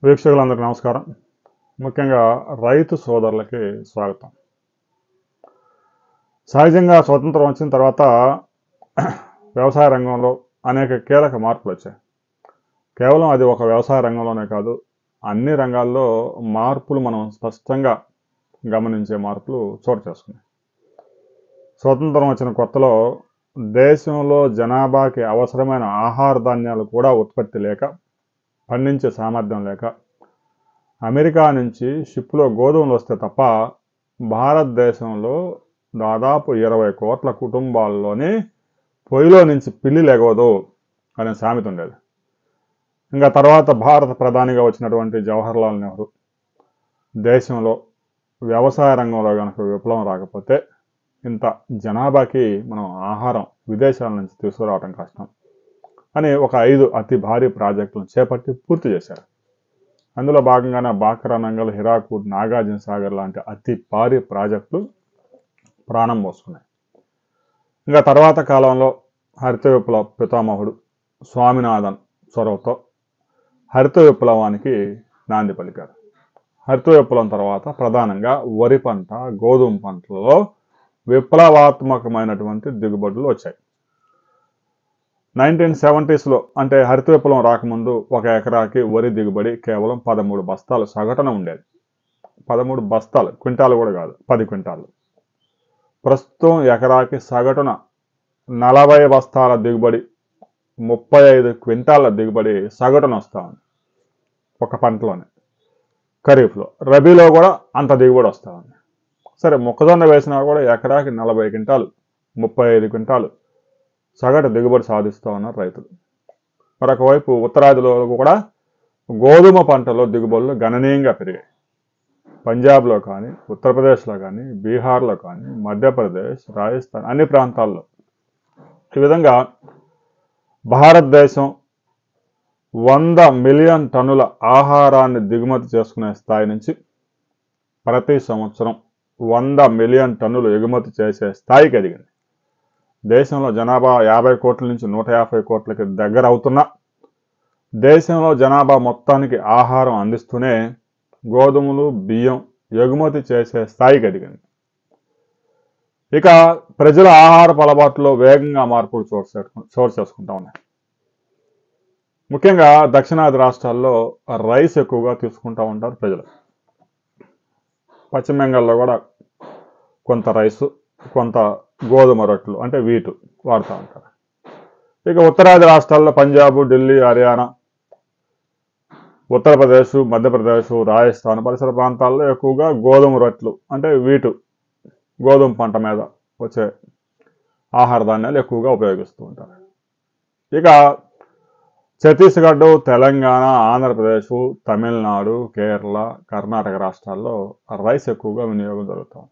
వీక్షకులందరికీ నమస్కారం. ముఖ్యంగా రైతు సోదరులకి స్వాగతం. సహజంగా స్వతంత్రం వచ్చిన తర్వాత వ్యవసాయ రంగంలో అనేక కీలక మార్పులు వచ్చాయి. కేవలం అది ఒక వ్యవసాయ రంగంలోనే కాదు, అన్ని రంగాల్లో మార్పులు మనం స్పష్టంగా గమనించే మార్పులు చోటు చేసుకున్నాయి. స్వతంత్రం వచ్చిన కొత్తలో దేశంలో జనాభాకి అవసరమైన ఆహార ధాన్యాలు కూడా ఉత్పత్తి లేక, పండించే సామర్థ్యం లేక, అమెరికా నుంచి షిప్లో గోధుమలు వస్తే తప్ప భారతదేశంలో దాదాపు 20 కోట్ల కుటుంబాల్లోని పొయ్యిలో నుంచి పిల్లి లెగవదు అనే సామెత ఉండేది. ఇంకా తర్వాత భారత ప్రధానిగా వచ్చినటువంటి జవహర్లాల్ నెహ్రూ దేశంలో వ్యవసాయ రంగంలో కనుక విప్లవం రాకపోతే ఇంత జనాభాకి మనం ఆహారం విదేశాల నుంచి తీసుకురావడం కష్టం అని ఒక 5 అతి భారీ ప్రాజెక్టులను చేపట్టి పూర్తి చేశారు. అందులో భాగంగానే బాక్రా నంగల్, హిరాకూడ్, నాగార్జున సాగర్ లాంటి అతి భారీ ప్రాజెక్టులు ప్రాణం పోసుకున్నాయి. ఇంకా తర్వాత కాలంలో హరిత విప్లవ పితామహుడు స్వామినాథన్ చొరవతో హరిత విప్లవానికి నాంది పలికారు. హరిత విప్లవం తర్వాత ప్రధానంగా వరి పంట, గోధుమ పంటలలో విప్లవాత్మకమైనటువంటి దిగుబడులు వచ్చాయి. 1970s అంటే హరిత విప్లవం రాకముందు ఒక ఎకరాకి వరి దిగుబడి కేవలం 13 బస్తాలు సగటున ఉండేది. 13 బస్తాలు, క్వింటాలు కూడా కాదు, 10 క్వింటాలు. ప్రస్తుతం ఎకరాకి సగటున 40 బస్తాల దిగుబడి, 35 క్వింటాల దిగుబడి సగటున వస్తూ ఉంది ఒక పంటలోనే. ఖరీఫ్లో, రబీలో కూడా అంత దిగుబడి వస్తూ ఉంది. సరే, మొక్కజొన్న వేసినా కూడా ఎకరాకి 40 క్వింటాలు, 35 క్వింటాలు సగటు దిగుబడి సాధిస్తూ ఉన్నారు రైతులు. మరొకవైపు ఉత్తరాదిలో కూడా గోధుమ పంటలో దిగుబడులు గణనీయంగా పెరిగాయి. పంజాబ్లో కానీ, ఉత్తరప్రదేశ్లో కానీ, బీహార్లో కానీ, మధ్యప్రదేశ్, రాజస్థాన్ అన్ని ప్రాంతాల్లో ఈ విధంగా భారతదేశం 100 మిలియన్ టన్నుల ఆహారాన్ని దిగుమతి చేసుకునే స్థాయి నుంచి ప్రతి సంవత్సరం 100 మిలియన్ టన్నులు ఎగుమతి చేసే స్థాయికి ఎదిగింది. దేశంలో జనాభా 50 కోట్ల నుంచి 150 కోట్లకి దగ్గర అవుతున్నా దేశంలో జనాభా మొత్తానికి ఆహారం అందిస్తూనే గోధుమలు, బియ్యం ఎగుమతి చేసే స్థాయికి ఎదిగింది. ఇక ప్రజల ఆహారపు అలవాట్లో వేగంగా మార్పులు చోటు చేసుకుంటా ఉన్నాయి. ముఖ్యంగా దక్షిణాది రాష్ట్రాల్లో రైస్ ఎక్కువగా తీసుకుంటూ ఉంటారు ప్రజలు. పశ్చిమ బెంగాల్లో కూడా కొంత రైసు, కొంత గోధుమ రొట్టెలు అంటే వీటు వాడుతూ ఉంటారు. ఇక ఉత్తరాది రాష్ట్రాల్లో పంజాబ్, ఢిల్లీ, హర్యానా, ఉత్తరప్రదేశ్, మధ్యప్రదేశ్, రాజస్థాన్ పరిసర ప్రాంతాల్లో ఎక్కువగా గోధుమ రొట్టెలు అంటే వీటు, గోధుమ పంట మీద వచ్చే ఆహార ధాన్యాలు ఎక్కువగా ఉపయోగిస్తూ ఉంటారు. ఇక ఛత్తీస్గఢ్, తెలంగాణ, ఆంధ్రప్రదేశ్, తమిళనాడు, కేరళ, కర్ణాటక రాష్ట్రాల్లో రైస్ ఎక్కువగా వినియోగం జరుగుతుంది.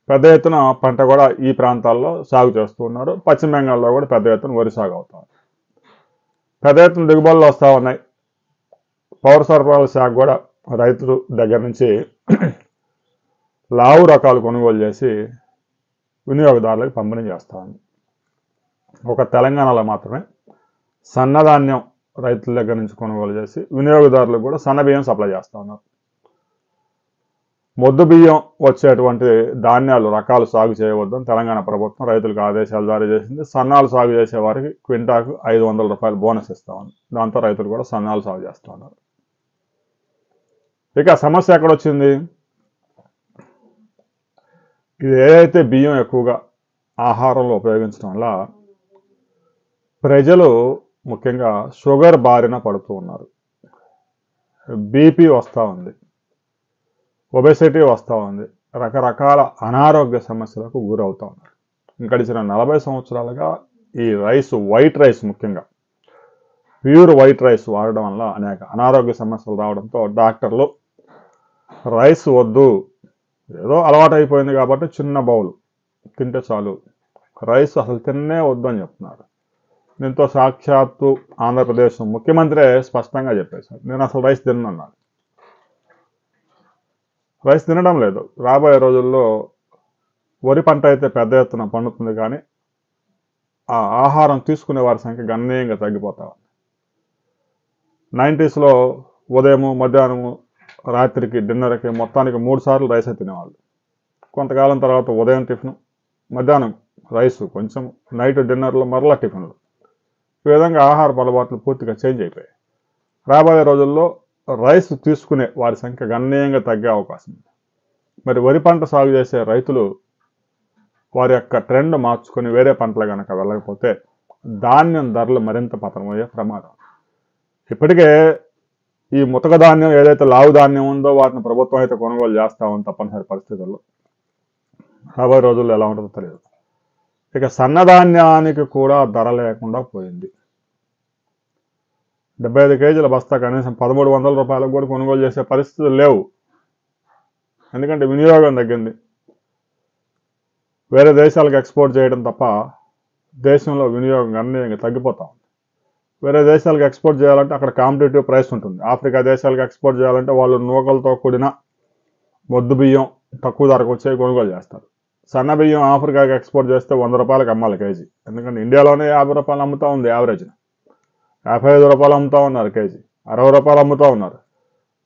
పెద్ద ఎత్తున పంట కూడా ఈ ప్రాంతాల్లో సాగు చేస్తూ ఉన్నారు. పశ్చిమ బెంగాల్లో కూడా పెద్ద ఎత్తున వరి సాగు అవుతుంది. పెద్ద ఎత్తున దిగుబడులు వస్తూ ఉన్నాయి. పౌర సరఫరాల శాఖ కూడా రైతుల దగ్గర నుంచి లావు రకాలు కొనుగోలు చేసి వినియోగదారులకు పంపిణీ చేస్తూ ఉంది. ఒక తెలంగాణలో మాత్రమే సన్నధాన్యం రైతుల దగ్గర నుంచి కొనుగోలు చేసి వినియోగదారులకు కూడా సన్న బియ్యం సప్లై చేస్తూ ఉన్నారు. మొద్దు బియ్యం వచ్చేటువంటి ధాన్యాలు రకాలు సాగు చేయవద్దని తెలంగాణ ప్రభుత్వం రైతులకు ఆదేశాలు జారీ చేసింది. సన్నాలు సాగు చేసే వారికి క్వింటాకు 500 రూపాయలు బోనస్ ఇస్తా ఉంది. దాంతో రైతులు కూడా సన్నాలు సాగు చేస్తూ ఉన్నారు. ఇక సమస్య ఎక్కడొచ్చింది? ఇది ఏదైతే బియ్యం ఎక్కువగా ఆహారంలో ఉపయోగించడం వల్ల ప్రజలు ముఖ్యంగా షుగర్ బారిన పడుతూ ఉన్నారు. బీపీ వస్తూ ఉంది, ఒబెసిటీ వస్తూ ఉంది, రకరకాల అనారోగ్య సమస్యలకు గురవుతూ ఉన్నారు. గడిచిన 40 సంవత్సరాలుగా ఈ రైస్, వైట్ రైస్, ముఖ్యంగా ప్యూర్ వైట్ రైస్ వాడడం వల్ల అనేక అనారోగ్య సమస్యలు రావడంతో డాక్టర్లు రైస్ వద్దు, ఏదో అలవాటు అయిపోయింది కాబట్టి చిన్న బౌల్ తింటే చాలు, రైస్ అసలు తిన్నే వద్దు అని చెప్తున్నారు. దీంతో సాక్షాత్తు ఆంధ్రప్రదేశ్ ముఖ్యమంత్రి స్పష్టంగా చెప్పేశారు, నేను అసలు రైస్ తిన్నాను. రైస్ తినడం లేదు. రాబోయే రోజుల్లో వరి పంట అయితే పెద్ద ఎత్తున పండుతుంది, కానీ ఆ ఆహారం తీసుకునే వారి సంఖ్య గణనీయంగా తగ్గిపోతా ఉంది. 90s ఉదయము, మధ్యాహ్నము, రాత్రికి, డిన్నర్కి మొత్తానికి 3 సార్లు రైసే తినేవాళ్ళు. కొంతకాలం తర్వాత ఉదయం టిఫిన్, మధ్యాహ్నం రైసు కొంచెం, నైట్ డిన్నర్లో మరలా టిఫిన్లు. ఈ విధంగా ఆహారపు అలవాట్లు పూర్తిగా చేంజ్ అయిపోయాయి. రాబోయే రోజుల్లో రైస్ తీసుకునే వారి సంఖ్య గణనీయంగా తగ్గే అవకాశం ఉంది. మరి వరి పంట సాగు చేసే రైతులు వారి యొక్క ట్రెండ్ మార్చుకొని వేరే పంటలు కనుక వెళ్ళకపోతే ధాన్యం ధరలు మరింత పతనమయ్యే ప్రమాదం. ఇప్పటికే ఈ ముతక ధాన్యం ఏదైతే లావు ధాన్యం ఉందో వాటిని ప్రభుత్వం అయితే కొనుగోలు చేస్తామని తప్పనిసరి పరిస్థితుల్లో రాబోయే రోజుల్లో ఎలా ఉంటుందో తెలియదు. ఇక సన్నధాన్యానికి కూడా ధర లేకుండా పోయింది. 75 కేజీల బస్తా కనీసం 1300 రూపాయలకు కూడా కొనుగోలు చేసే పరిస్థితులు లేవు. ఎందుకంటే వినియోగం తగ్గింది. వేరే దేశాలకు ఎక్స్పోర్ట్ చేయడం తప్ప దేశంలో వినియోగం గణనీయంగా తగ్గిపోతా ఉంది. వేరే దేశాలకు ఎక్స్పోర్ట్ చేయాలంటే అక్కడ కాంపిటేటివ్ ప్రైస్ ఉంటుంది. ఆఫ్రికా దేశాలకు ఎక్స్పోర్ట్ చేయాలంటే వాళ్ళు నూకలతో కూడిన మొద్దు బియ్యం తక్కువ ధరకు వచ్చే కొనుగోలు చేస్తారు. సన్న బియ్యం ఆఫ్రికాకి ఎక్స్పోర్ట్ చేస్తే 100 రూపాయలకు అమ్మాలి కేజీ. ఎందుకంటే ఇండియాలోనే 50 రూపాయలు అమ్ముతూ ఉంది యావరేజ్న. 55 రూపాయలు అమ్ముతూ ఉన్నారు కేజీ, 60 రూపాయలు అమ్ముతూ ఉన్నారు.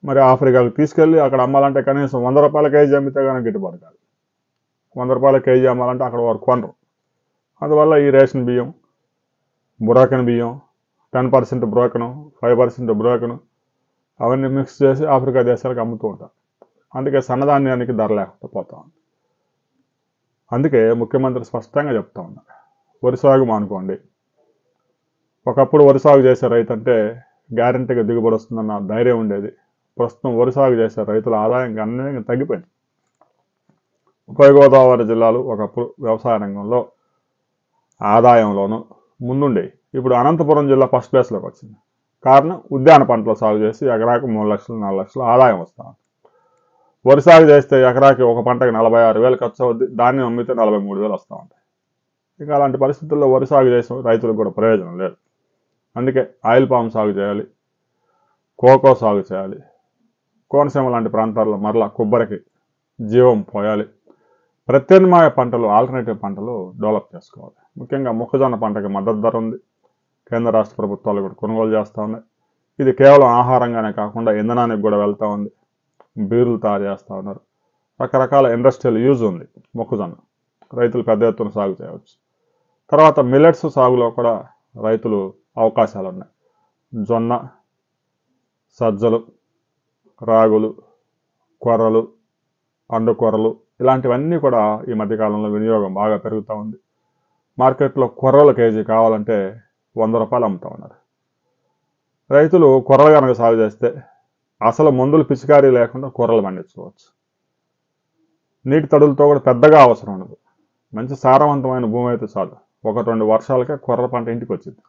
మరి ఆఫ్రికాకు తీసుకెళ్ళి అక్కడ అమ్మాలంటే కనీసం 100 రూపాయల కేజీ అమ్మితే కానీ గిట్టుబాటు కాదు. 100 రూపాయల కేజీ అమ్మాలంటే అక్కడ వారు కొనరు. అందువల్ల ఈ రేషన్ బియ్యం, బ్రోకెన్ బియ్యం, 10% బ్రోకెను, 5% బ్రోకెను అవన్నీ మిక్స్ చేసి ఆఫ్రికా దేశాలకు అమ్ముతూ ఉంటారు. అందుకే సన్నధాన్యానికి ధర లేకుండా పోతా ఉంది. అందుకే ముఖ్యమంత్రి స్పష్టంగా చెప్తా ఉన్నారు, వరి సాగు మానుకోండి. ఒకప్పుడు వరి సాగు చేసే రైతు అంటే గ్యారంటీగా దిగుబడి వస్తుందన్న ధైర్యం ఉండేది. ప్రస్తుతం వరి సాగు చేసే రైతుల ఆదాయం గణనీయంగా తగ్గిపోయింది. ఉభయ గోదావరి జిల్లాలు ఒకప్పుడు వ్యవసాయ రంగంలో ఆదాయంలోనూ ముందుండేవి. ఇప్పుడు అనంతపురం జిల్లా ఫస్ట్ ప్లేస్లోకి వచ్చింది. కారణం ఉద్యాన పంటలు సాగు చేసి ఎకరాకు 3 లక్షలు 4 లక్షలు ఆదాయం వస్తూ ఉంది. వరి సాగు చేస్తే ఎకరాకి ఒక పంటకి 46,000 ఖర్చు అవుద్ది. ధాన్యం అమ్మితే 43,000 వస్తూ ఉంటాయి. ఇక అలాంటి పరిస్థితుల్లో వరి సాగు చేసే రైతులకు కూడా ప్రయోజనం లేదు. అందుకే ఆయిల్ పామ్ సాగు చేయాలి, కోకో సాగు చేయాలి. కోనసీమ లాంటి ప్రాంతాల్లో మరలా కొబ్బరికి జీవం పోయాలి. ప్రత్యామ్నాయ పంటలు, ఆల్టర్నేటివ్ పంటలు డెవలప్ చేసుకోవాలి. ముఖ్యంగా మొక్కజొన్న పంటకి మద్దతు ధర ఉంది. కేంద్ర రాష్ట్ర ప్రభుత్వాలు కూడా కొనుగోలు చేస్తూ ఉన్నాయి. ఇది కేవలం ఆహారంగానే కాకుండా ఇంధనానికి కూడా వెళ్తూ ఉంది. బీరులు తయారు చేస్తూ ఉన్నారు. రకరకాల ఇండస్ట్రియల్ యూజ్ ఉంది మొక్కజొన్న. రైతులు పెద్ద ఎత్తున సాగు చేయవచ్చు. తర్వాత మిల్లెట్స్ సాగులో కూడా రైతులు అవకాశాలు ఉన్నాయి. జొన్న, సజ్జలు, రాగులు, కొర్రలు, అండుకొర్రలు ఇలాంటివన్నీ కూడా ఈ మధ్యకాలంలో వినియోగం బాగా పెరుగుతూ ఉంది. మార్కెట్లో కొర్రల కేజీ కావాలంటే 100 రూపాయలు అమ్ముతూ ఉన్నారు. రైతులు కొర్రలు కనుక సాగు చేస్తే అసలు మందులు పిచికారీ లేకుండా కొర్రలు పండించుకోవచ్చు. నీటి తడులతో కూడా పెద్దగా అవసరం ఉండదు. మంచి సారవంతమైన భూమి అయితే చాలు. 1-2 వర్షాలకే కొర్ర పంట ఇంటికి వచ్చింది.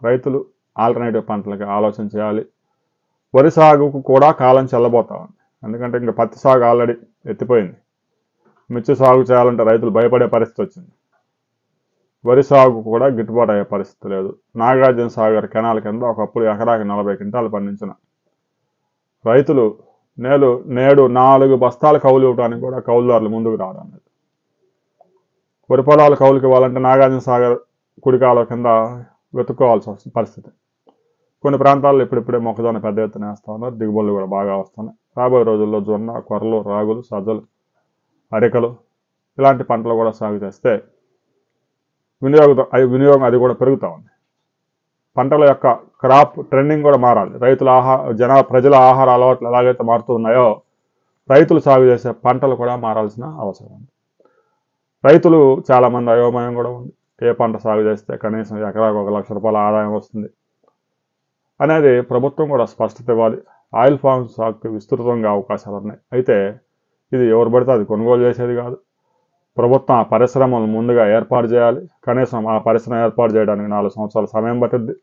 రైతులు ఆల్టర్నేటివ్ పంటలకి ఆలోచన చేయాలి. వరి సాగుకు కూడా కాలం చెల్లబోతా ఉంది. ఎందుకంటే ఇంకా పత్తి సాగు ఆల్రెడీ ఎత్తిపోయింది. మిర్చి సాగు చేయాలంటే రైతులు భయపడే పరిస్థితి వచ్చింది. వరి సాగు కూడా గిట్టుబాటు అయ్యే పరిస్థితి లేదు. నాగార్జున సాగర్ కెనాల్ కింద ఒకప్పుడు ఎకరాకి 40 క్వింటాలు పండించిన రైతులు నేడు 4 బస్తాల కౌలు ఇవ్వడానికి కూడా కౌలుదారులు ముందుకు రావడం లేదు. వరి పొలాలు కౌలుకి ఇవ్వాలంటే నాగార్జున సాగర్ కుడికాల కింద వెతుక్కోవాల్సి వస్తుంది పరిస్థితి. కొన్ని ప్రాంతాల్లో ఇప్పుడిప్పుడే మొక్కజొన్న పెద్ద ఎత్తున వేస్తూ ఉన్నారు. దిగుబడులు కూడా బాగా వస్తున్నాయి. రాబోయే రోజుల్లో జొన్న, కొర్రలు, రాగులు, సజ్జలు, అరికలు ఇలాంటి పంటలు కూడా సాగు చేస్తే వినియోగం అది కూడా పెరుగుతూ ఉంది. పంటల యొక్క క్రాప్ ట్రెండింగ్ కూడా మారాలి. ప్రజల ఆహార అలవాట్లు ఎలాగైతే మారుతూ ఉన్నాయో రైతులు సాగు చేసే పంటలు కూడా మారాల్సిన అవసరం ఉంది. రైతులు చాలామంది అయోమయం కూడా ఉంది. ఏ పంట సాగు చేస్తే కనీసం ఎకరాకు 1 లక్ష రూపాయల ఆదాయం వస్తుంది అనేది ప్రభుత్వం కూడా స్పష్టత ఇవ్వాలి. ఆయిల్ ఫామ్ సాగుకి విస్తృతంగా అవకాశాలు ఉన్నాయి. అయితే ఇది ఎవరు పడితే అది కొనుగోలు చేసేది కాదు. ప్రభుత్వం ఆ పరిశ్రమలు ముందుగా ఏర్పాటు చేయాలి. కనీసం ఆ పరిశ్రమ ఏర్పాటు చేయడానికి 4 సంవత్సరాల సమయం పట్టుద్ది.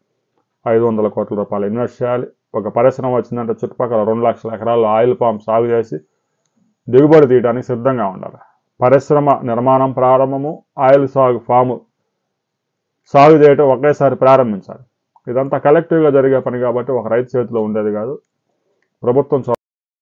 500 కోట్ల రూపాయలు ఇన్వెస్ట్ చేయాలి. ఒక పరిశ్రమ వచ్చిందంటే చుట్టుపక్కల 2 లక్షల ఎకరాల్లో ఆయిల్ పామ్ సాగు చేసి దిగుబడి తీయడానికి సిద్ధంగా ఉండాలి. పరిశ్రమ నిర్మాణం ప్రారంభము, ఆయిల్ ఫాము సాగు చేయటం ఒకేసారి ప్రారంభించాలి. ఇదంతా కలెక్టివ్గా జరిగే పని కాబట్టి ఒక రైతు చేతిలో ఉండేది కాదు. ప్రభుత్వం